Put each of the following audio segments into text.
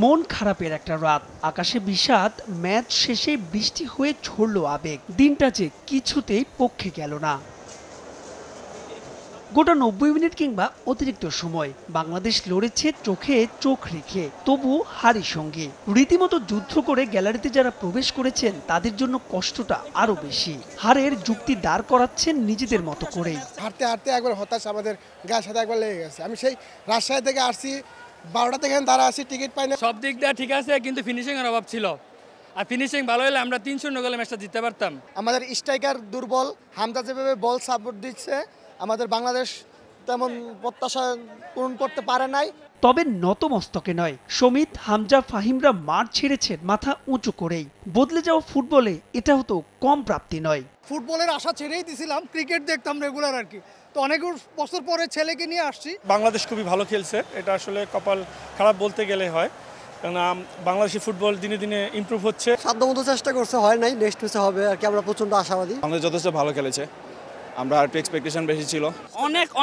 মন খারাপের একটা রাত, আকাশে বিষাদ, ম্যাচ শেষে বৃষ্টি হয়ে ঝরল আবেগ। দিনটা যে কিছুতেই পক্ষে গেল না। গোটা 90 মিনিট কিংবা অতিরিক্ত সময় বাংলাদেশ লড়েছে চোখে চোখ রেখে, তবু হারি সঙ্গে। রীতিমতো যুদ্ধ করে গ্যালারিতে যারা প্রবেশ করেছেন তাদের জন্য কষ্টটা আরো বেশি। হারের যুক্তি দাঁড় করাচ্ছেন নিজেদের মতো করেই। হারতে হারতে একবার হতাশ, আমাদের গায়ের সাথে একবার লেগে গেছে। আমি সেই রাজশাহী থেকে আসছি, 12টা থেকে দাঁড়া আসি, টিকিট পাই না। সব দিক দিয়ে ঠিক আছে, কিন্তু ফিনিশিং এর অভাব ছিল। আর ফিনিশিং ভালো হলে আমরা 3-0 গোলে ম্যাচটা জিততে পারতাম। আমাদের স্ট্রাইকার দুর্বল, হামজা যেভাবে বল সাপোর্ট দিচ্ছে, আমাদের বাংলাদেশ তেমন প্রত্যাশা পূরণ করতে পারে নাই। তবে নতমস্তকে নয়, সমিত, হামজা, ফাহিমরা মাঠ ছেড়েছেন মাথা উঁচু করেই। বদলে যাওয়া ফুটবলে এটাও তো কম প্রাপ্তি নয়। ফুটবলের আশা ছেড়েই দিছিলাম, ক্রিকেট দেখতাম রেগুলার আর কি। তো অনেক বছর পরে ছেলেকে নিয়ে আসছি। বাংলাদেশ খুবই ভালো খেলছে, এটা আসলে কপাল খারাপ বলতে গেলে হয়, কারণ বাংলাদেশি ফুটবল দিনে দিনে ইমপ্রুভ হচ্ছে। সাধ্যমতো চেষ্টা করছে, হয় নাই, নেক্সট ম্যাচে হবে আর কি। আমরা প্রচন্ড আশাবাদী। বাংলাদেশ যথেষ্ট ভালো খেলেছে, আমরা আর একটু এক্সপেকটেশন বেশি ছিল।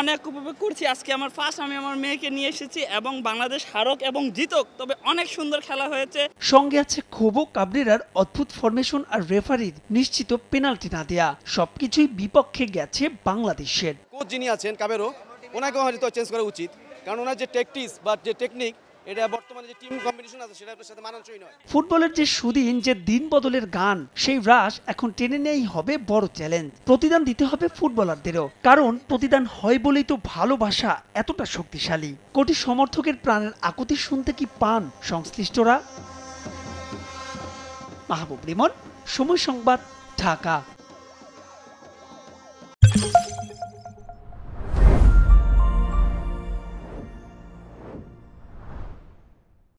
অনেক উপভোগ করছি। আজকে আমার ফার্স্ট, আমি আমার মেয়েকে নিয়ে এসেছি এবং বাংলাদেশ হারক এবং জিতক, তবে অনেক সুন্দর খেলা হয়েছে। সঙ্গে আছে খোবো কাবরেরার অদ্ভুত ফরমেশন আর রেফারির নিশ্চিত পেনাল্টি না দেয়া। সবকিছুই বিপক্ষে গেছে বাংলাদেশের। কোচ যিনি আছেন কাবেরো, ওনাকে হয়তো চেঞ্জ করা উচিত, কারণ ওনার যে ট্যাকটিক্স বা যে টেকনিক, এটা বর্তমানে যে টিম কম্বিনেশন আছে সেটা আপনার সাথে মানানসই নয়। ফুটবলের যে সুদিন, যে দিন বদলের গান, সেই রাশ এখন টেনে নেই হবে বড় চ্যালেঞ্জ। প্রতিদান দিতে হবে ফুটবলারদেরও, কারণ প্রতিদান হয় বলেই তো ভালোবাসা এতটা শক্তিশালী। কোটি সমর্থকের প্রাণের আকুতি শুনতে কি পান সংশ্লিষ্টরা? মাহবুব লিমন, সময় সংবাদ, ঢাকা।